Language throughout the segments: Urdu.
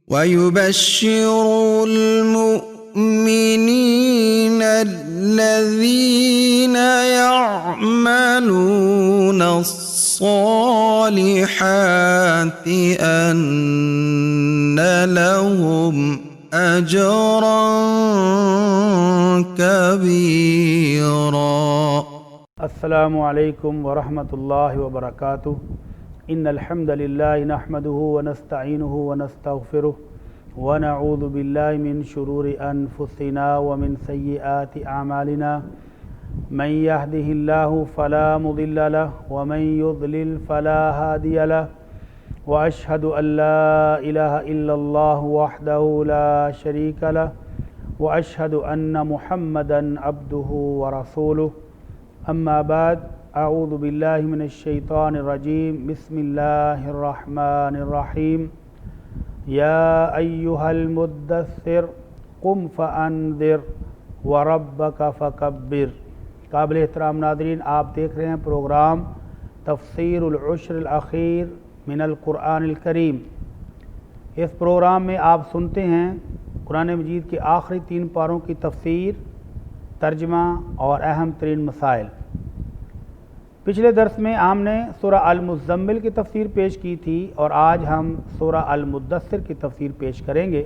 ويبشر المؤمنين الذين يعملون الصالحات أن لهم أجرا كبيرا. السلام علیکم ورحمۃ اللہ وبرکاتہ. ان الحمد للہ نحمده ونستعینه ونستغفره ونعوذ باللہ من شرور انفسنا ومن سیئات اعمالنا. من يهده الله فلا مضل له ومن يضلل فلا هادي له. واشهد ان لا اله الا الله وحده لا شريك له واشهد ان محمدا عبده ورسوله. اما بعد، اعوذ باللہ من الشیطان الرجیم. بسم اللہ الرحمن الرحیم. یا ایہا المدثر قم فانذر وربک فکبر. قابل احترام ناظرین، آپ دیکھ رہے ہیں پروگرام تفسیر العشر الاخیر من القرآن الکریم. اس پروگرام میں آپ سنتے ہیں قرآن مجید کے آخری 3 پاروں کی تفسیر، ترجمہ اور اہم ترین مسائل. پچھلے درس میں ہم نے سورہ المزمل کی تفسیر پیش کی تھی اور آج ہم سورہ المدثر کی تفسیر پیش کریں گے.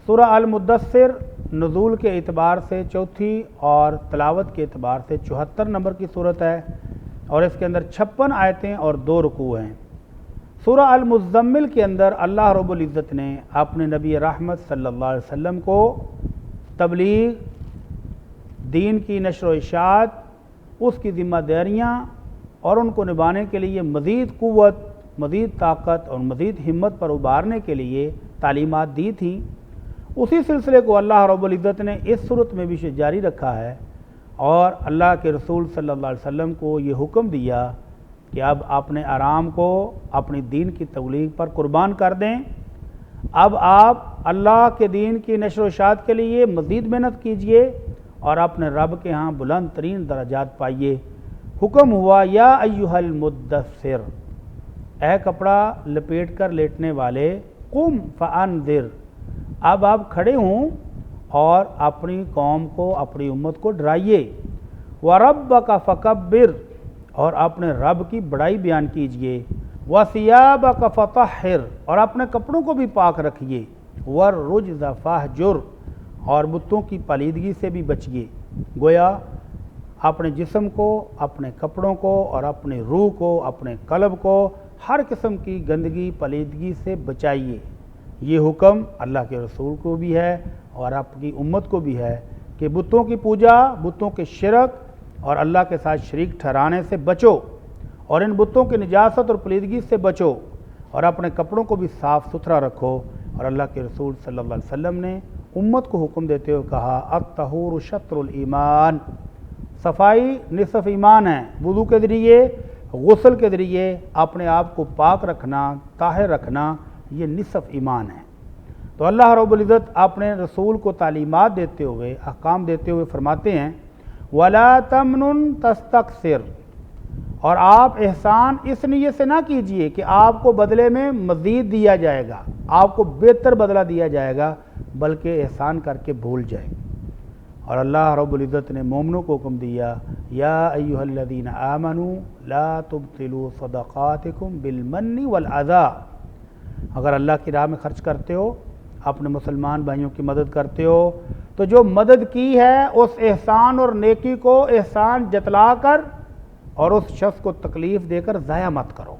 سورہ المدثر نزول کے اعتبار سے چوتھی اور تلاوت کے اعتبار سے 74 نمبر کی صورت ہے اور اس کے اندر 56 آیتیں اور 2 رکوع ہیں. سورہ المزمل کے اندر اللہ رب العزت نے اپنے نبی رحمت صلی اللہ علیہ وسلم کو تبلیغ، دین کی نشر و اشاعت، اس کی ذمہ داریاں اور ان کو نبھانے کے لیے مزید قوت، مزید طاقت اور مزید ہمت پر ابھارنے کے لیے تعلیمات دی تھیں. اسی سلسلے کو اللہ رب العزت نے اس صورت میں بھی جاری رکھا ہے اور اللہ کے رسول صلی اللہ علیہ وسلم کو یہ حکم دیا کہ اب اپنے آرام کو اپنی دین کی تبلیغ پر قربان کر دیں. اب آپ اللہ کے دین کی نشر و اشاعت کے لیے مزید محنت کیجئے اور اپنے رب کے ہاں بلند ترین درجات پائیے. حکم ہوا یا ایھا المدثر، اے کپڑا لپیٹ کر لیٹنے والے، قم فانذر، اب آپ کھڑے ہوں اور اپنی قوم کو، اپنی امت کو ڈرائیے. وربک فکبر، اور اپنے رب کی بڑائی بیان کیجئے. وثیابک فطہر، اور اپنے کپڑوں کو بھی پاک رکھیے. والرجز فاہجر، اور بتوں کی پلیدگی سے بھی بچیے. گویا اپنے جسم کو، اپنے کپڑوں کو اور اپنے روح کو، اپنے قلب کو ہر قسم کی گندگی پلیدگی سے بچائیے. یہ حکم اللہ کے رسول کو بھی ہے اور آپ کی امت کو بھی ہے کہ بتوں کی پوجا، بتوں کے شرک اور اللہ کے ساتھ شریک ٹھہرانے سے بچو اور ان بتوں کی نجاست اور پلیدگی سے بچو اور اپنے کپڑوں کو بھی صاف ستھرا رکھو. اور اللہ کے رسول صلی اللہ علیہ وسلم نے امت کو حکم دیتے ہوئے کہا الطہور شطر الایمان، صفائی نصف ایمان ہے. وضو کے ذریعے، غسل کے ذریعے اپنے آپ کو پاک رکھنا، طاہر رکھنا، یہ نصف ایمان ہے. تو اللہ رب العزت اپنے رسول کو تعلیمات دیتے ہوئے، احکام دیتے ہوئے فرماتے ہیں وَلَا تَمْنُن تَسْتَكْثِرْ، اور آپ احسان اس نیت سے نہ کیجئے کہ آپ کو بدلے میں مزید دیا جائے گا، آپ کو بہتر بدلہ دیا جائے گا، بلکہ احسان کر کے بھول جائیں. اور اللہ رب العزت نے مومنوں کو حکم دیا یا ایھا الذین آمنوا لا تبطلوا صدقاتکم بالمن والعذی، اگر اللہ کی راہ میں خرچ کرتے ہو، اپنے مسلمان بھائیوں کی مدد کرتے ہو، تو جو مدد کی ہے اس احسان اور نیکی کو احسان جتلا کر اور اس شخص کو تکلیف دے کر ضائع مت کرو.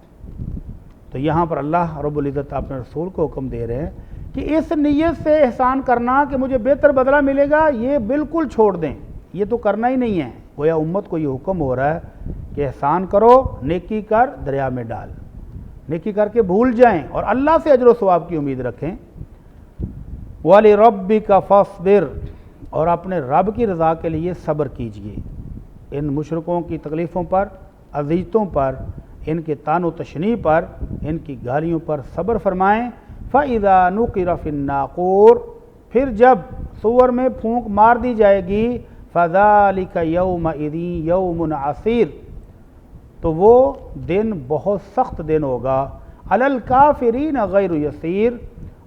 تو یہاں پر اللہ رب العزت اپنے رسول کو حکم دے رہے ہیں کہ اس نیت سے احسان کرنا کہ مجھے بہتر بدلہ ملے گا، یہ بالکل چھوڑ دیں، یہ تو کرنا ہی نہیں ہے. گویا امت کو یہ حکم ہو رہا ہے کہ احسان کرو، نیکی کر دریا میں ڈال، نیکی کر کے بھول جائیں اور اللہ سے اجر و ثواب کی امید رکھیں. وَلِرَبِّكَ فَاصْبِرْ، اور اپنے رب کی رضا کے لیے صبر کیجئے. ان مشرکوں کی تکلیفوں پر، اذیتوں پر، ان کے طعن و تشنیع پر، ان کی گالیوں پر صبر فرمائیں. فَإِذَا نُقِرَ فِي النَّاقُورِ، پھر جب سور میں پھونک مار دی جائے گی، فذالک یومئذ یوم عسیر، تو وہ دن بہت سخت دن ہوگا، علی الکافرین غیر یسیر،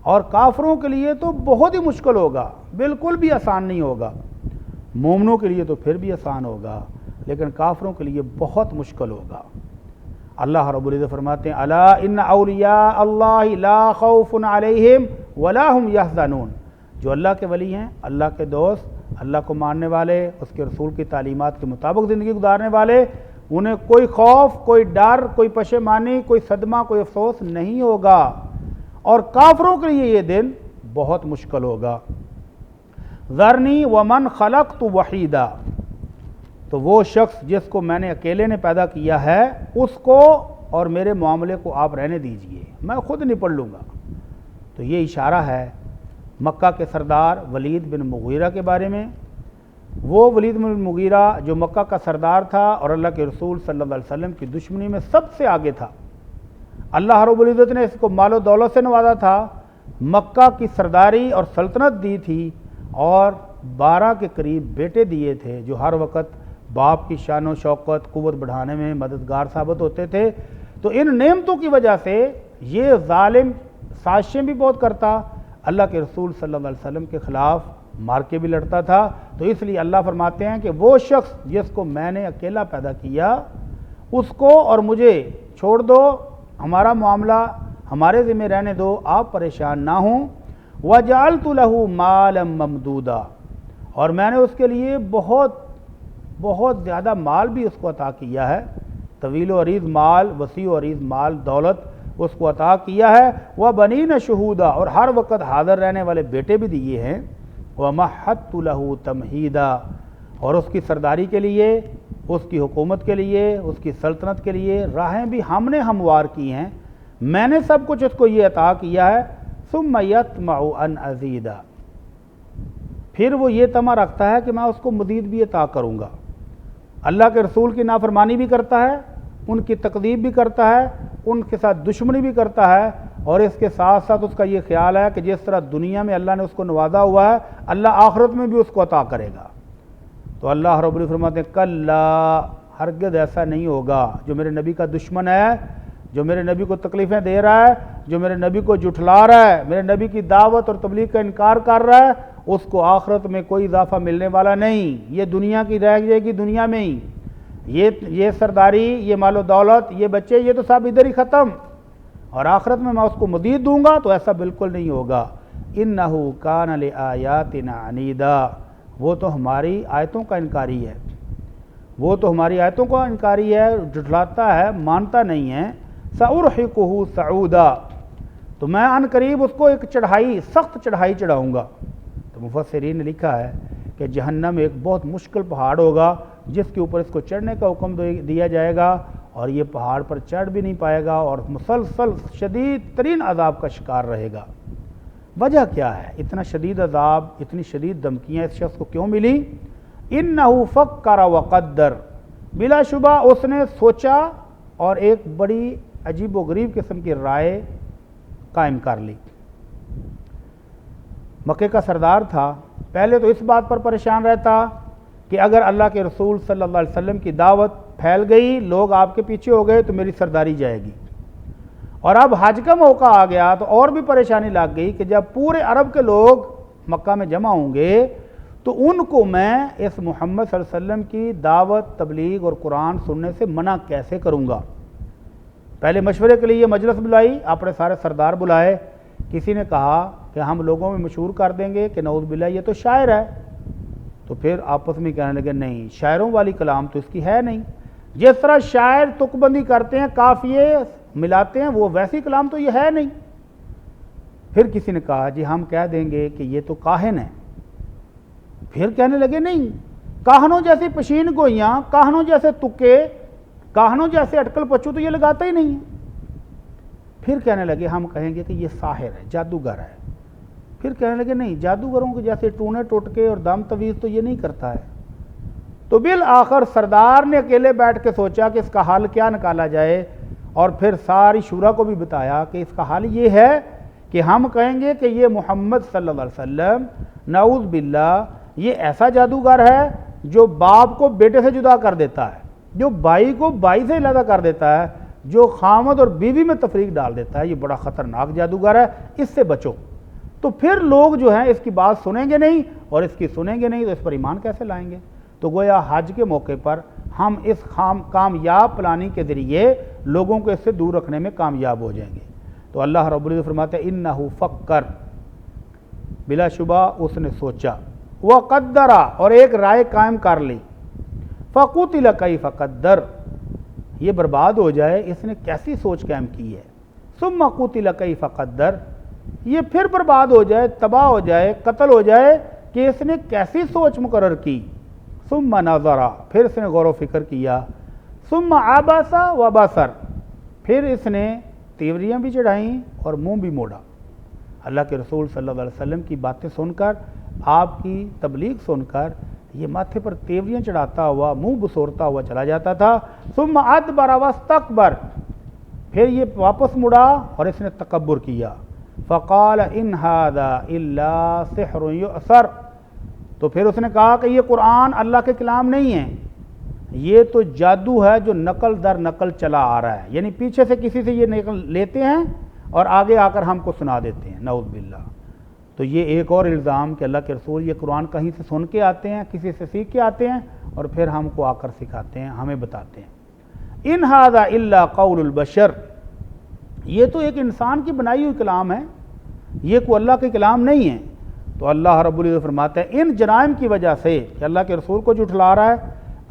اور کافروں کے لیے تو بہت ہی مشکل ہوگا، بالکل بھی آسان نہیں ہوگا۔ مومنوں کے لیے تو پھر بھی آسان ہوگا، لیکن کافروں کے لیے بہت مشکل ہوگا۔ اللہ رب العزت فرماتے ہیں الا ان اولیاء اللہ لا خوف علیہم ولا هم یحزنون، جو اللہ کے ولی ہیں، اللہ کے دوست، اللہ کو ماننے والے، اس کے رسول کی تعلیمات کے مطابق زندگی گزارنے والے، انہیں کوئی خوف، کوئی ڈر، کوئی پشیمانی، کوئی صدمہ، کوئی افسوس نہیں ہوگا، اور کافروں کے لیے یہ دن بہت مشکل ہوگا۔ ذرنی ومن خلقت وحیدا، تو وہ شخص جس کو میں نے اکیلے نے پیدا کیا ہے، اس کو اور میرے معاملے کو آپ رہنے دیجئے، میں خود نپٹ لوں گا۔ تو یہ اشارہ ہے مکہ کے سردار ولید بن مغیرہ کے بارے میں۔ وہ ولید بن مغیرہ جو مکہ کا سردار تھا اور اللہ کے رسول صلی اللہ علیہ وسلم کی دشمنی میں سب سے آگے تھا۔ اللہ رب العزت نے اس کو مال و دولت سے نوازا تھا، مکہ کی سرداری اور سلطنت دی تھی، اور 12 کے قریب بیٹے دیے تھے جو ہر وقت باپ کی شان و شوکت، قوت بڑھانے میں مددگار ثابت ہوتے تھے۔ تو ان نعمتوں کی وجہ سے یہ ظالم سازشیں بھی بہت کرتا، اللہ کے رسول صلی اللہ علیہ وسلم کے خلاف مار کے بھی لڑتا تھا۔ تو اس لیے اللہ فرماتے ہیں کہ وہ شخص جس کو میں نے اکیلا پیدا کیا، اس کو اور مجھے چھوڑ دو، ہمارا معاملہ ہمارے ذمہ رہنے دو، آپ پریشان نہ ہوں۔ وَجَعَلْتُ لَهُ مَالًا مَمْدُودًا، اور میں نے اس کے لیے بہت بہت زیادہ مال بھی اس کو عطا کیا ہے، طویل و عریض مال، وسیع و عریض مال دولت اس کو عطا کیا ہے۔ وَبَنِينَ شُهُودًا، اور ہر وقت حاضر رہنے والے بیٹے بھی دیے ہیں۔ وَمَحَّدتُ لَهُ تَمْهِيدًا، اور اس کی سرداری کے لیے، اس کی حکومت کے لیے، اس کی سلطنت کے لیے راہیں بھی ہم نے ہموار کی ہیں، میں نے سب کچھ اس کو یہ عطا کیا ہے۔ ثُمَّ يَطْمَعُ أَنْ أَزِيدَ، پھر وہ یہ طمع رکھتا ہے کہ میں اس کو مزید بھی عطا کروں گا۔ اللہ کے رسول کی نافرمانی بھی کرتا ہے، ان کی تکذیب بھی کرتا ہے، ان کے ساتھ دشمنی بھی کرتا ہے، اور اس کے ساتھ ساتھ اس کا یہ خیال ہے کہ جس طرح دنیا میں اللہ نے اس کو نوازا ہوا ہے، اللہ آخرت میں بھی اس کو عطا کرے گا۔ تو اللہ رب العزت فرماتے ہیں کلا، ہرگز ایسا نہیں ہوگا۔ جو میرے نبی کا دشمن ہے، جو میرے نبی کو تکلیفیں دے رہا ہے، جو میرے نبی کو جھٹلا رہا ہے، میرے نبی کی دعوت اور تبلیغ کا انکار کر رہا ہے، اس کو آخرت میں کوئی اضافہ ملنے والا نہیں، یہ دنیا کی رہ جائے گی، دنیا میں ہی یہ سرداری، یہ مال و دولت، یہ بچے، یہ تو سب ادھر ہی ختم، اور آخرت میں اس کو مزید دوں گا۔ تو ایسا بالکل نہیں ہوگا۔ انہ کان لآیاتنا عنیدا، وہ تو ہماری آیتوں کا انکاری ہے، وہ تو ہماری آیتوں کا انکاری ہے، جھٹلاتا ہے، مانتا نہیں ہے۔ سأرہقہ صعودا، تو میں عن قریب اس کو ایک چڑھائی، سخت چڑھائی چڑھاؤں گا۔ تو مفسرین نے لکھا ہے کہ جہنم ایک بہت مشکل پہاڑ ہوگا جس کے اوپر اس کو چڑھنے کا حکم دیا جائے گا، اور یہ پہاڑ پر چڑھ بھی نہیں پائے گا، اور مسلسل شدید ترین عذاب کا شکار رہے گا۔ وجہ کیا ہے؟ اتنا شدید عذاب، اتنی شدید دھمکیاں اس شخص کو کیوں ملی؟ انہ فکر وقدر، بلا شبہ اس نے سوچا اور ایک بڑی عجیب و غریب قسم کی رائے قائم کر لی۔ مکے کا سردار تھا، پہلے تو اس بات پر پریشان رہتا کہ اگر اللہ کے رسول صلی اللہ علیہ وسلم کی دعوت پھیل گئی، لوگ آپ کے پیچھے ہو گئے، تو میری سرداری جائے گی۔ اور اب حج کا موقع آ گیا تو اور بھی پریشانی لگ گئی کہ جب پورے عرب کے لوگ مکہ میں جمع ہوں گے تو ان کو میں اس محمد صلی اللہ علیہ وسلم کی دعوت، تبلیغ اور قرآن سننے سے منع کیسے کروں گا۔ پہلے مشورے کے لیے مجلس بلائی، اپنے سارے سردار بلائے، کسی نے کہا کہ ہم لوگوں میں مشہور کر دیں گے کہ نعوذ باللہ یہ تو شاعر ہے، تو پھر آپس میں کہنے لگے نہیں، شاعروں والی کلام تو اس کی ہے نہیں، جس طرح شاعر تک بندی کرتے ہیں، قافیے ملاتے ہیں، وہ ویسی کلام تو یہ ہے نہیں۔ پھر کسی نے کہا جی ہم کہہ دیں گے کہ یہ تو کاہن ہے۔ پھر کہنے لگے نہیں، کاہنوں جیسی پشین گوئیاں، کاہنوں جیسے تکے، کاہنوں جیسے اٹکل پچو تو یہ لگاتا ہی نہیں ہے۔ پھر کہنے لگے ہم کہیں گے کہ یہ ساحر ہے، جادوگر ہے۔ پھر کہنے لگے نہیں، جادوگروں کے جیسے ٹونے ٹوٹکے اور دم تویز تو یہ نہیں کرتا ہے۔ تو بالآخر سردار نے اکیلے بیٹھ کے سوچا کہ اس کا حل کیا نکالا جائے، اور پھر ساری شورا کو بھی بتایا کہ اس کا حل یہ ہے کہ ہم کہیں گے کہ یہ محمد صلی اللہ علیہ وسلم نعوذ باللہ یہ ایسا جادوگر ہے جو باپ کو بیٹے سے جدا کر دیتا ہے، جو بھائی کو بھائی سے علیحدہ کر دیتا ہے، جو خامد اور بیوی میں تفریق ڈال دیتا ہے، یہ بڑا خطرناک جادوگر ہے، اس سے بچو۔ تو پھر لوگ جو ہیں اس کی بات سنیں گے نہیں، اور اس کی سنیں گے نہیں تو اس پر ایمان کیسے لائیں گے؟ تو گویا حج کے موقع پر ہم اس کامیاب پلاننگ کے ذریعے لوگوں کو اس سے دور رکھنے میں کامیاب ہو جائیں گے۔ تو اللہ رب العزت فرماتے ہیں انہ فکر، بلا شبہ اس نے سوچا، وقدر، اور ایک رائے قائم کر لی، فقتل کیف قدر، یہ برباد ہو جائے اس نے کیسی سوچ قائم کی ہے، ثم قتل کیف قدر، یہ پھر برباد ہو جائے، تباہ ہو جائے، قتل ہو جائے کہ اس نے کیسی سوچ مقرر کی، ثم نظر، پھر اس نے غور و فکر کیا، ثم عبس وبصر، پھر اس نے تیوریاں بھی چڑھائیں اور منہ بھی موڑا۔ اللہ کے رسول صلی اللہ علیہ وسلم کی باتیں سن کر، آپ کی تبلیغ سن کر یہ ماتھے پر تیوریاں چڑھاتا ہوا، منہ بسورتا ہوا چلا جاتا تھا۔ ثم ادبر واستکبر، پھر یہ واپس مڑا اور اس نے تکبر کیا۔ فقال ان ھذا الا سحر یؤثر، تو پھر اس نے کہا کہ یہ قرآن اللہ کے کلام نہیں ہے، یہ تو جادو ہے جو نقل در نقل چلا آ رہا ہے، یعنی پیچھے سے کسی سے یہ نقل لیتے ہیں اور آگے آ کر ہم کو سنا دیتے ہیں، نعوذ باللہ۔ تو یہ ایک اور الزام کہ اللہ کے رسول یہ قرآن کہیں سے سن کے آتے ہیں، کسی سے سیکھ کے آتے ہیں اور پھر ہم کو آ کر سکھاتے ہیں، ہمیں بتاتے ہیں۔ ان ھذا الا قول البشر، یہ تو ایک انسان کی بنائی ہوئی کلام ہے، یہ کوئی اللہ کے کلام نہیں ہے۔ تو اللہ رب العزت فرماتا ہے ان جرائم کی وجہ سے کہ اللہ کے رسول کو جھٹلا رہا ہے،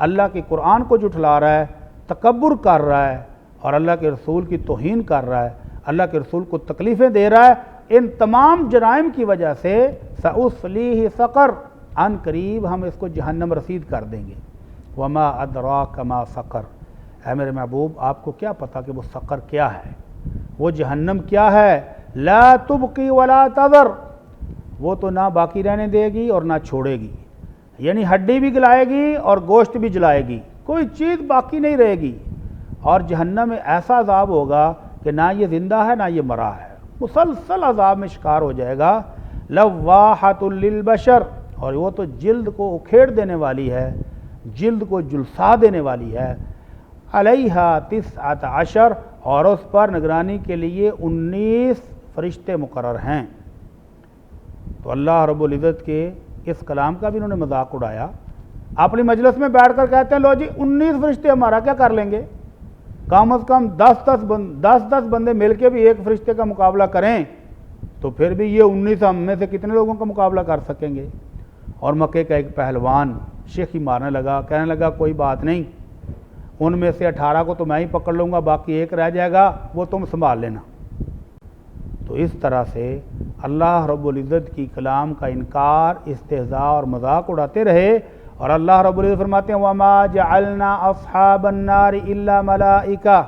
اللہ کے قرآن کو جھٹلا رہا ہے، تکبر کر رہا ہے اور اللہ کے رسول کی توہین کر رہا ہے، اللہ کے رسول کو تکلیفیں دے رہا ہے، ان تمام جرائم کی وجہ سے سأصلیہ سقر، ان قریب ہم اس کو جہنم رسید کر دیں گے۔ وما ادراک ما سقر، اے میرے محبوب آپ کو کیا پتا کہ وہ سقر کیا ہے، وہ جہنم کیا ہے؟ لا تبقی ولا تذر، وہ تو نہ باقی رہنے دے گی اور نہ چھوڑے گی، یعنی ہڈی بھی گلائے گی اور گوشت بھی جلائے گی، کوئی چیز باقی نہیں رہے گی، اور جہنم میں ایسا عذاب ہوگا کہ نہ یہ زندہ ہے نہ یہ مرا ہے، مسلسل عذاب میں شکار ہو جائے گا۔ لواحۃ للبشر، اور وہ تو جلد کو اکھیڑ دینے والی ہے، جلد کو جلسا دینے والی ہے۔ علیہا 19، اور اس پر نگرانی کے لیے 19 فرشتے مقرر ہیں۔ تو اللہ رب العزت کے اس کلام کا بھی انہوں نے مذاق اڑایا، اپنی مجلس میں بیٹھ کر کہتے ہیں لو جی 19 فرشتے ہمارا کیا کر لیں گے، کم از کم 10 بندے مل کے بھی ایک فرشتے کا مقابلہ کریں تو پھر بھی یہ 19 ہم میں سے کتنے لوگوں کا مقابلہ کر سکیں گے۔ اور مکے کا ایک پہلوان شیخی مارنے لگا، کہنے لگا کوئی بات نہیں، ان میں سے 18 کو تو میں ہی پکڑ لوں گا، باقی ایک رہ جائے گا، وہ تم سنبھال لینا۔ تو اس طرح سے اللہ رب العزت کی کلام کا انکار، استہزاء اور مذاق اڑاتے رہے، اور اللہ رب العزت فرماتے ہیں وَمَا جَعَلْنَا أَصْحَابَ النَّارِ إِلَّا مَلَائِكَةً،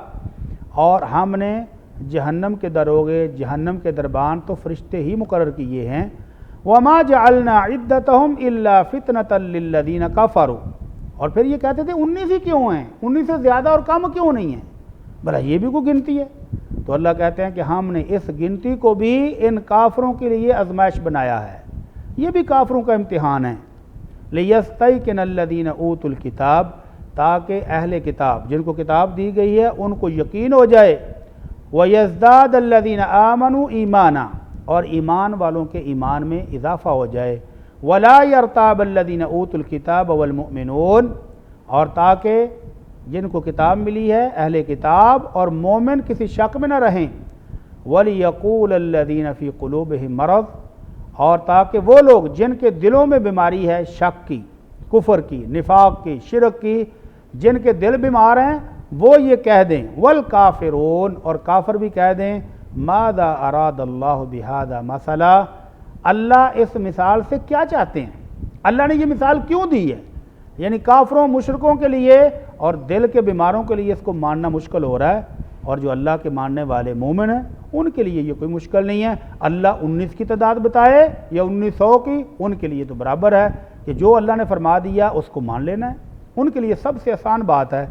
اور ہم نے جہنم کے دروغے، جہنم کے دربان تو فرشتے ہی مقرر کیے ہیں۔ وَمَا جَعَلْنَا عِدَّتَهُمْ إِلَّا فِتْنَةً لِلَّذِينَ كَفَرُوا، اور پھر یہ کہتے تھے 19 ہی کیوں ہیں، 19 سے زیادہ اور کم کیوں نہیں ہیں، بھلا یہ بھی کوئی گنتی ہے؟ تو اللہ کہتے ہیں کہ ہم نے اس گنتی کو بھی ان کافروں کے لیے آزمائش بنایا ہے، یہ بھی کافروں کا امتحان ہے۔ لِيَسْتَيْقِنَ الَّذِينَ أُوتُوا الْكِتَابَ، تاکہ اہل کتاب جن کو کتاب دی گئی ہے ان کو یقین ہو جائے، وَيَزْدَادَ الَّذِينَ آمَنُوا إِيمَانًا، اور ایمان والوں کے ایمان میں اضافہ ہو جائے، وَلَا يَرْتَابَ الَّذِينَ أُوتُوا الْكِتَابَ وَالْمُؤْمِنُونَ، اور تاکہ جن کو کتاب ملی ہے اہل کتاب اور مومن کسی شک میں نہ رہیں، وَلِيَقُولَ الَّذِينَ فِي قُلُوبِهِم مَرَضٌ، اور تاکہ وہ لوگ جن کے دلوں میں بیماری ہے، شک کی، کفر کی، نفاق کی، شرک کی، جن کے دل بیمار ہیں وہ یہ کہہ دیں، والکافرون، اور کافر بھی کہہ دیں، ماذا اراد اللہ بہذا مثلا، اللہ اس مثال سے کیا چاہتے ہیں، اللہ نے یہ مثال کیوں دی ہے، یعنی کافروں مشرکوں کے لیے اور دل کے بیماروں کے لیے اس کو ماننا مشکل ہو رہا ہے، اور جو اللہ کے ماننے والے مومن ہیں ان کے لیے یہ کوئی مشکل نہیں ہے، اللہ 19 کی تعداد بتائے یا 1900 کی، ان کے لیے تو برابر ہے کہ جو اللہ نے فرما دیا اس کو مان لینا ہے، ان کے لیے سب سے آسان بات ہے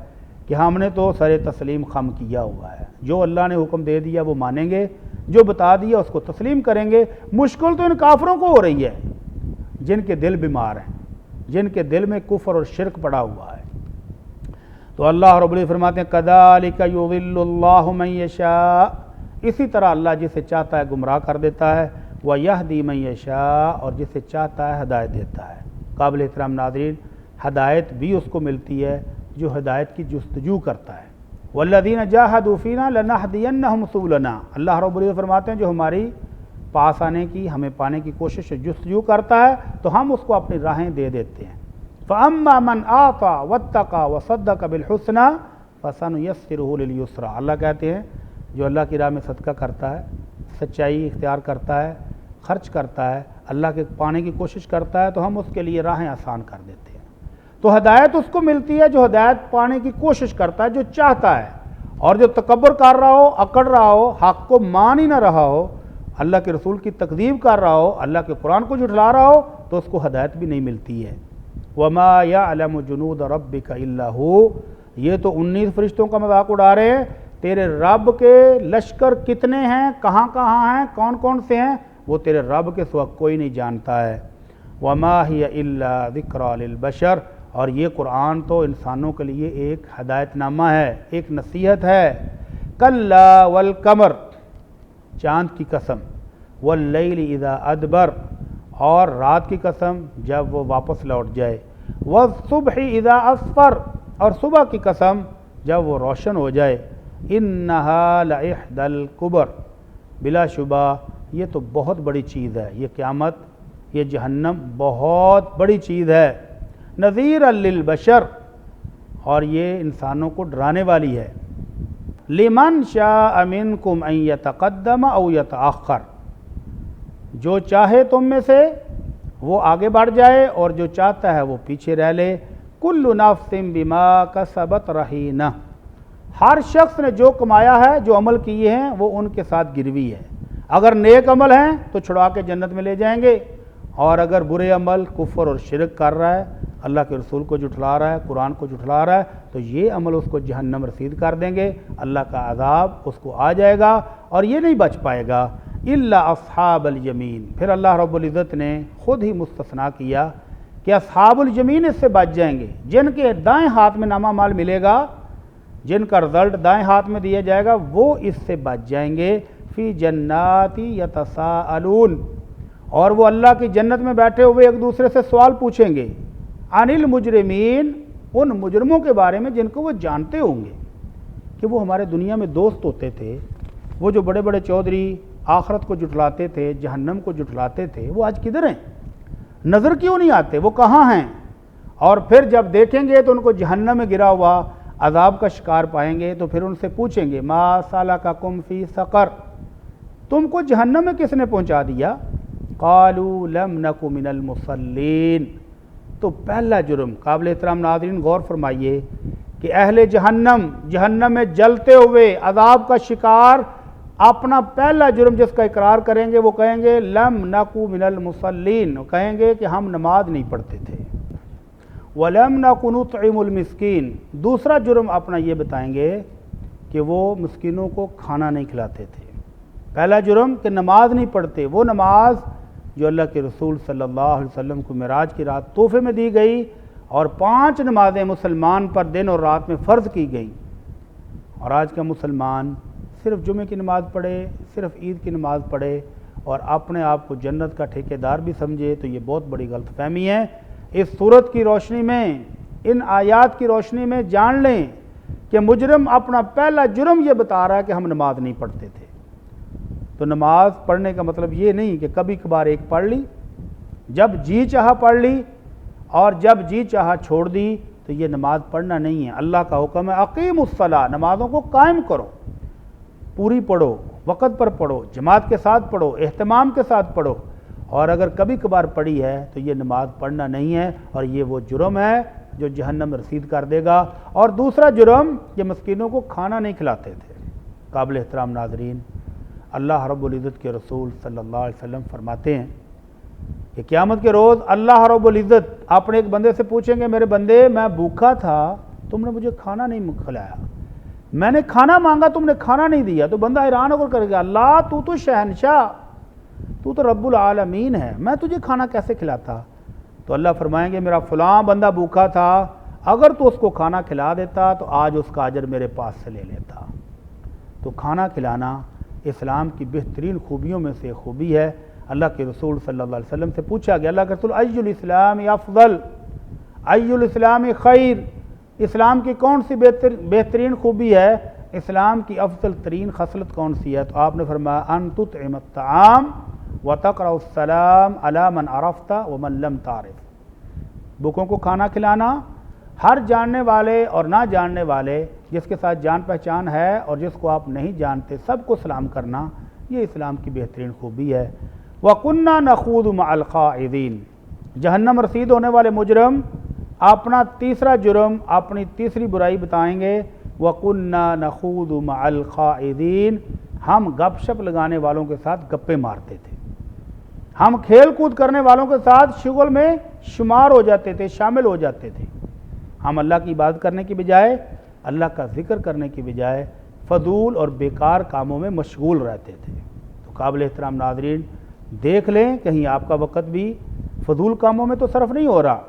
کہ ہم نے تو سر تسلیم خم کیا ہوا ہے، جو اللہ نے حکم دے دیا وہ مانیں گے، جو بتا دیا اس کو تسلیم کریں گے۔ مشکل تو ان کافروں کو ہو رہی ہے جن کے دل بیمار ہیں، جن کے دل میں کفر اور شرک پڑا ہوا ہے۔ تو اللہ رب العزت فرماتے ہیں کذالک یضل اللہ من یشاء، اسی طرح اللہ جسے چاہتا ہے گمراہ کر دیتا ہے، ویہدی من یشاء، اور جسے چاہتا ہے ہدایت دیتا ہے۔ قابل احترام ناظرین، ہدایت بھی اس کو ملتی ہے جو ہدایت کی جستجو کرتا ہے۔ والذین جاہدوا فینا لنہدینہم سبلنا، اللہ رب العزت فرماتے ہیں جو ہماری پاس آنے کی، ہمیں پانے کی کوشش جستجو کرتا ہے تو ہم اس کو اپنی راہیں دے دیتے ہیں۔ فَأَمَّا مَنْ آطَى وَاتَّقَى وَصَدَّقَ بِالْحُسْنَى فَسَنُيَسِّرُهُ لِلْيُسْرَى، اللہ کہتے ہیں جو اللہ کی راہ میں صدقہ کرتا ہے، سچائی اختیار کرتا ہے، خرچ کرتا ہے، اللہ کے پانے کی کوشش کرتا ہے تو ہم اس کے لیے راہیں آسان کر دیتے ہیں۔ تو ہدایت اس کو ملتی ہے جو ہدایت پانے کی کوشش کرتا ہے، جو چاہتا ہے، اور جو تکبر کر رہا ہو، اکڑ رہا ہو، حق کو مان ہی نہ رہا ہو، اللہ کے رسول کی تکذیب کر رہا ہو، اللہ کے قرآن کو جھٹلا رہا ہو، تو اس کو ہدایت بھی نہیں ملتی ہے۔ وَمَا يَعْلَمُ جُنُودَ رَبِّكَ إِلَّا هُوَ، یہ تو 19 فرشتوں کا مذاق اڑا رہے ہیں، تیرے رب کے لشکر کتنے ہیں، کہاں کہاں ہیں، کون کون سے ہیں، وہ تیرے رب کے سوا کوئی نہیں جانتا ہے۔ وَمَا هِيَ إِلَّا ذِكْرَى لِلْبَشَرِ، اور یہ قرآن تو انسانوں کے لیے ایک ہدایت نامہ ہے، ایک نصیحت ہے۔ کَلَّا وَالْقَمَرِ، چاند کی قسم، وَاللَّيْلِ إِذَا أَدْبَرَ، اور رات کی قسم جب وہ واپس لوٹ جائے، وَالصُّبْحِ إِذَا أَسْفَرَ، اور صبح کی قسم جب وہ روشن ہو جائے۔ إِنَّهَا لَإِحْدَى الْكُبَرِ، بلا شبہ یہ تو بہت بڑی چیز ہے، یہ قیامت، یہ جہنم بہت بڑی چیز ہے۔ نذیرا للبشر، اور یہ انسانوں کو ڈرانے والی ہے۔ لمن شاء منکم ان یتقدم او یتأخر، جو چاہے تم میں سے وہ آگے بڑھ جائے اور جو چاہتا ہے وہ پیچھے رہ لے۔ کل نفس بما کسبت رہینہ، ہر شخص نے جو کمایا ہے، جو عمل کیے ہیں، وہ ان کے ساتھ گروی ہے۔ اگر نیک عمل ہیں تو چھڑا کے جنت میں لے جائیں گے، اور اگر برے عمل، کفر اور شرک کر رہا ہے، اللہ کے رسول کو جھٹلا رہا ہے، قرآن کو جھٹلا رہا ہے، تو یہ عمل اس کو جہنم رسید کر دیں گے، اللہ کا عذاب اس کو آ جائے گا اور یہ نہیں بچ پائے گا۔ الا اصحاب الیمین، پھر اللہ رب العزت نے خود ہی مستثنیٰ کیا کہ اصحاب الیمین اس سے بچ جائیں گے، جن کے دائیں ہاتھ میں نامہ مال ملے گا، جن کا رزلٹ دائیں ہاتھ میں دیا جائے گا، وہ اس سے بچ جائیں گے۔ فی جنات یتساءلون، اور وہ اللہ کی جنت میں بیٹھے ہوئے ایک دوسرے سے سوال پوچھیں گے، عن المجرمین، ان مجرموں کے بارے میں جن کو وہ جانتے ہوں گے کہ وہ ہمارے دنیا میں دوست ہوتے تھے، وہ جو بڑے بڑے چودھری آخرت کو جھٹلاتے تھے، جہنم کو جھٹلاتے تھے، وہ آج کدھر ہیں؟ نظر کیوں نہیں آتے؟ وہ کہاں ہیں؟ اور پھر جب دیکھیں گے تو ان کو جہنم میں گرا ہوا عذاب کا شکار پائیں گے، تو پھر ان سے پوچھیں گے ما سلککم فی سقر، تم کو جہنم میں کس نے پہنچا دیا؟ قالوا لم نک من المصلین، تو پہلا جرم، قابل احترام ناظرین غور فرمائیے کہ اہل جہنم میں جلتے ہوئے عذاب کا شکار اپنا پہلا جرم جس کا اقرار کریں گے وہ کہیں گے لم نکو من المصلین، کہیں گے کہ ہم نماز نہیں پڑھتے تھے۔ وَلَمْ نَكُ نُطْعِمُ الْمِسْكِينَ، دوسرا جرم اپنا یہ بتائیں گے کہ وہ مسکینوں کو کھانا نہیں کھلاتے تھے۔ پہلا جرم کہ نماز نہیں پڑھتے، وہ نماز جو اللہ کے رسول صلی اللہ علیہ وسلم کو معراج کی رات تحفے میں دی گئی، اور 5 نمازیں مسلمان پر دن اور رات میں فرض کی گئیں، اور آج کا مسلمان صرف جمعے کی نماز پڑھے، صرف عید کی نماز پڑھے اور اپنے آپ کو جنت کا ٹھیکیدار بھی سمجھے، تو یہ بہت بڑی غلط فہمی ہے۔ اس صورت کی روشنی میں، ان آیات کی روشنی میں جان لیں کہ مجرم اپنا پہلا جرم یہ بتا رہا ہے کہ ہم نماز نہیں پڑھتے تھے۔ تو نماز پڑھنے کا مطلب یہ نہیں کہ کبھی کبھار ایک پڑھ لی، جب جی چاہا پڑھ لی اور جب جی چاہا چھوڑ دی، تو یہ نماز پڑھنا نہیں ہے۔ اللہ کا حکم ہے اقیم الصلاۃ، نمازوں کو قائم کرو، پوری پڑھو، وقت پر پڑھو، جماعت کے ساتھ پڑھو، اہتمام کے ساتھ پڑھو، اور اگر کبھی کبھار پڑھی ہے تو یہ نماز پڑھنا نہیں ہے، اور یہ وہ جرم ہے جو جہنم میں رسید کر دے گا۔ اور دوسرا جرم یہ مسکینوں کو کھانا نہیں کھلاتے تھے۔ قابل احترام ناظرین، اللہ رب العزت کے رسول صلی اللہ علیہ وسلم فرماتے ہیں کہ قیامت کے روز اللہ رب العزت اپنے ایک بندے سے پوچھیں گے میرے بندے میں بھوکا تھا، تم نے مجھے کھانا نہیں کھلایا، میں نے کھانا مانگا تم نے کھانا نہیں دیا۔ تو بندہ حیران ہو کر کرے گا اللہ تو شہنشاہ، تو رب العالمین ہے، میں تجھے کھانا کیسے کھلاتا؟ تو اللہ فرمائیں گے میرا فلاں بندہ بھوکا تھا، اگر تو اس کو کھانا کھلا دیتا تو آج اس کا اجر میرے پاس سے لے لیتا۔ تو کھانا کھلانا اسلام کی بہترین خوبیوں میں سے خوبی ہے۔ اللہ کے رسول صلی اللہ علیہ وسلم سے پوچھا گیا، اللہ کے رسول ای الاسلام افضل، ای الاسلام خیر، اسلام کی کون سی بہترین خوبی ہے، اسلام کی افضل ترین خصلت کون سی ہے؟ تو آپ نے فرمایا ان تطعم الطعام وتقرأ السلام علی من عرفت ومن لم تعرف، بھوکوں کو کھانا کھلانا، ہر جاننے والے اور نہ جاننے والے، جس کے ساتھ جان پہچان ہے اور جس کو آپ نہیں جانتے، سب کو سلام کرنا، یہ اسلام کی بہترین خوبی ہے۔ وَكُنَّا نَخُوضُ مَعَ الْخَائِضِينَ، جہنم رسید ہونے والے مجرم اپنا تیسرا جرم، اپنی تیسری برائی بتائیں گے، وَكُنَّا نَخُوضُ مَعَ الْخَائِضِينَ، ہم گپ شپ لگانے والوں کے ساتھ گپیں مارتے تھے، ہم کھیل کود کرنے والوں کے ساتھ شغل میں شمار ہو جاتے تھے، شامل ہو جاتے تھے۔ ہم اللہ کی عبادت کرنے کی بجائے، اللہ کا ذکر کرنے کی بجائے فضول اور بیکار کاموں میں مشغول رہتے تھے۔ تو قابل احترام ناظرین، دیکھ لیں کہیں آپ کا وقت بھی فضول کاموں میں تو صرف نہیں ہو رہا،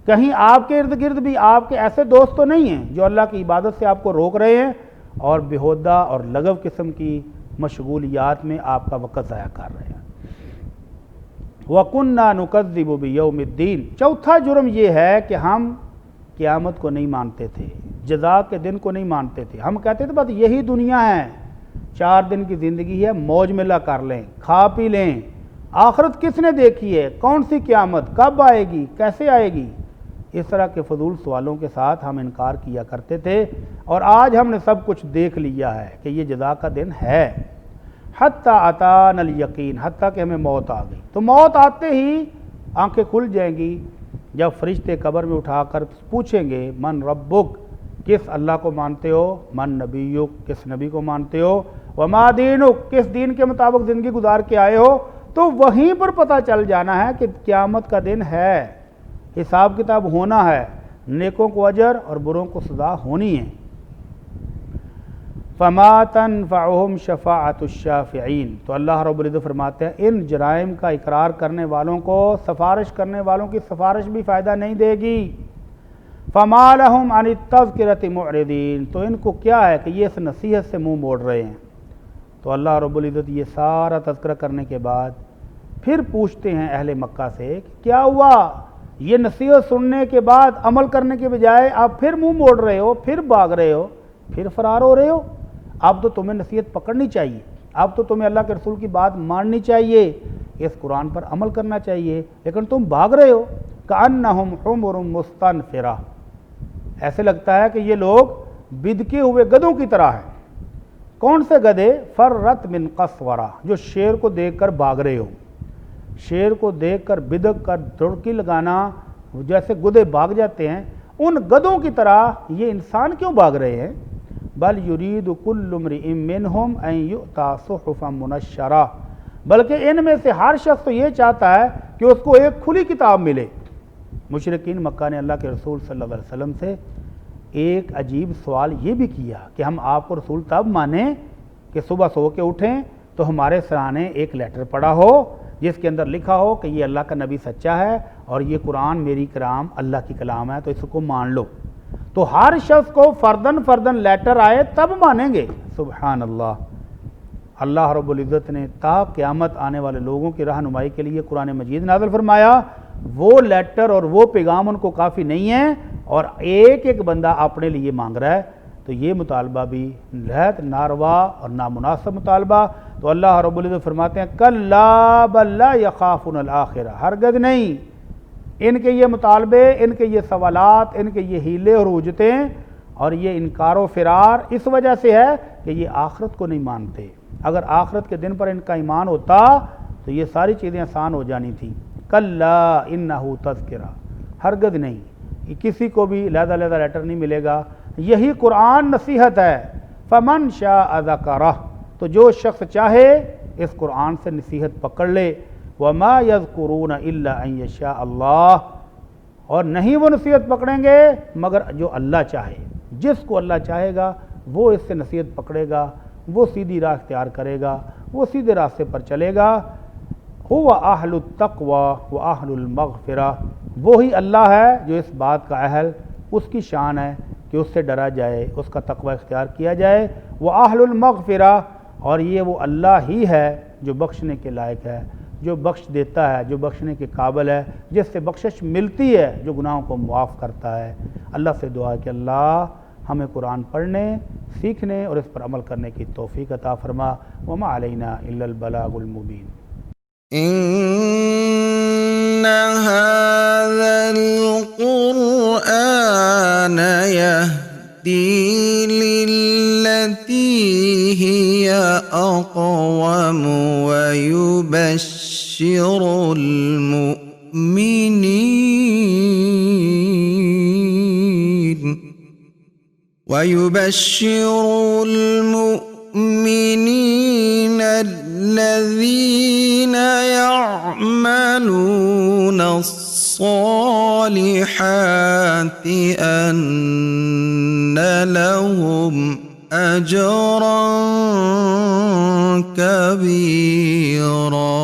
کہیں آپ کے ارد گرد بھی آپ کے ایسے دوست تو نہیں ہیں جو اللہ کی عبادت سے آپ کو روک رہے ہیں اور بیہودہ اور لغو قسم کی مشغولیات میں آپ کا وقت ضائع کر رہے ہیں۔ وَكُنَّا نُكَذِّبُ بِيَوْمِ الدِّينِ، چوتھا جرم یہ ہے کہ ہم قیامت کو نہیں مانتے تھے، جزا کے دن کو نہیں مانتے تھے۔ ہم کہتے تھے بس یہی دنیا ہے، 4 دن کی زندگی ہے، موج ملا کر لیں، کھا پی لیں، آخرت کس نے دیکھی ہے، کون سی قیامت، کب آئے گی، کیسے آئے گی، اس طرح کے فضول سوالوں کے ساتھ ہم انکار کیا کرتے تھے، اور آج ہم نے سب کچھ دیکھ لیا ہے کہ یہ جزا کا دن ہے۔ حتیٰ اتانا الیقین، حتیٰ کہ ہمیں موت آ گئی۔ تو موت آتے ہی آنکھیں کھل جائیں گی جب فرشتے قبر میں اٹھا کر پوچھیں گے من ربک، کس اللہ کو مانتے ہو، من نبیک، کس نبی کو مانتے ہو، وما دینک، کس دین کے مطابق زندگی گزار کے آئے ہو۔ تو وہیں پر پتہ چل جانا ہے کہ قیامت کا دن ہے، حساب کتاب ہونا ہے، نیکوں کو اجر اور بروں کو سزا ہونی ہے۔ فما تنفعهم شفاعت الشافعین، تو اللہ رب العزت فرماتے ہیں ان جرائم کا اقرار کرنے والوں کو سفارش کرنے والوں کی سفارش بھی فائدہ نہیں دے گی۔ فما لهم عن التذکرۃ معرضین، تو ان کو کیا ہے کہ یہ اس نصیحت سے منہ موڑ رہے ہیں۔ تو اللہ رب العزت یہ سارا تذکرہ کرنے کے بعد پھر پوچھتے ہیں اہل مکہ سے کہ کیا ہوا، یہ نصیحت سننے کے بعد عمل کرنے کے بجائے آپ پھر منہ موڑ رہے ہو، پھر بھاگ رہے ہو، پھر فرار ہو رہے ہو۔ اب تو تمہیں نصیحت پکڑنی چاہیے، اب تو تمہیں اللہ کے رسول کی بات ماننی چاہیے، اس قرآن پر عمل کرنا چاہیے، لیکن تم بھاگ رہے ہو۔ کأنہم حمر مستنفرہ، ایسے لگتا ہے کہ یہ لوگ بدکے ہوئے گدھوں کی طرح ہیں۔ کون سے گدھے؟ فرت من قسورہ، جو شیر کو دیکھ کر بھاگ رہے ہو، شیر کو دیکھ کر بدک کر دڑکی لگانا جیسے گدھے بھاگ جاتے ہیں، ان گدھوں کی طرح یہ انسان کیوں بھاگ رہے ہیں؟ بل یرید کل امرئ منہم ان یؤتی صحفا منشرہ، بلکہ ان میں سے ہر شخص تو یہ چاہتا ہے کہ اس کو ایک کھلی کتاب ملے۔ مشرکین مکہ نے اللہ کے رسول صلی اللہ علیہ وسلم سے ایک عجیب سوال یہ بھی کیا کہ ہم آپ کو رسول تب مانیں کہ صبح سو کے اٹھیں تو ہمارے سرانے ایک لیٹر پڑا ہو جس کے اندر لکھا ہو کہ یہ اللہ کا نبی سچا ہے اور یہ قرآن میری کرام اللہ کی کلام ہے، تو اس کو مان لو۔ تو ہر شخص کو فردن فردن لیٹر آئے تب مانیں گے۔ سبحان اللہ، اللہ رب العزت نے تا قیامت آنے والے لوگوں کی رہنمائی کے لیے قرآن مجید نازل فرمایا، وہ لیٹر اور وہ پیغام ان کو کافی نہیں ہے اور ایک ایک بندہ اپنے لیے مانگ رہا ہے، تو یہ مطالبہ بھی نہایت ناروا اور نامناسب مطالبہ۔ تو اللہ رب العزت فرماتے ہیں کلا بل لا یخافون الآخرہ، ہرگز نہیں، ان کے یہ مطالبے، ان کے یہ سوالات، ان کے یہ ہیلے اور حجتیں اور یہ انکار و فرار اس وجہ سے ہے کہ یہ آخرت کو نہیں مانتے۔ اگر آخرت کے دن پر ان کا ایمان ہوتا تو یہ ساری چیزیں آسان ہو جانی تھیں۔ کلا انہ تذکرہ، ہرگز نہیں، کسی کو بھی علیحدہ لیٹر نہیں ملے گا، یہی قرآن نصیحت ہے۔ فمن شاء ذکرہ، تو جو شخص چاہے اس قرآن سے نصیحت پکڑ لے۔ وما یذکرون الا ان یشاء اللہ، اور نہیں وہ نصیحت پکڑیں گے مگر جو اللہ چاہے، جس کو اللہ چاہے گا وہ اس سے نصیحت پکڑے گا، وہ سیدھی راہ اختیار کرے گا، وہ سیدھے راستے پر چلے گا۔ هو اہل التقوی و اہل المغفرہ وہی اللہ ہے جو اس بات کا اہل، اس کی شان ہے کہ اس سے ڈرا جائے، اس کا تقوی اختیار کیا جائے۔ وَأَهْلُ الْمَغْفِرَةِ، اور یہ وہ اللہ ہی ہے جو بخشنے کے لائق ہے، جو بخش دیتا ہے، جو بخشنے کے قابل ہے، جس سے بخشش ملتی ہے، جو گناہوں کو معاف کرتا ہے۔ اللہ سے دعا ہے کہ اللہ ہمیں قرآن پڑھنے، سیکھنے اور اس پر عمل کرنے کی توفیق عطا فرما۔ وما علینا الا البلاغ المبین۔ إن هذا القرآن يهدي للتي هي أقوم ويبشر المؤمنين الذين يعملون الصالحات أن لهم أجرا كبيرا۔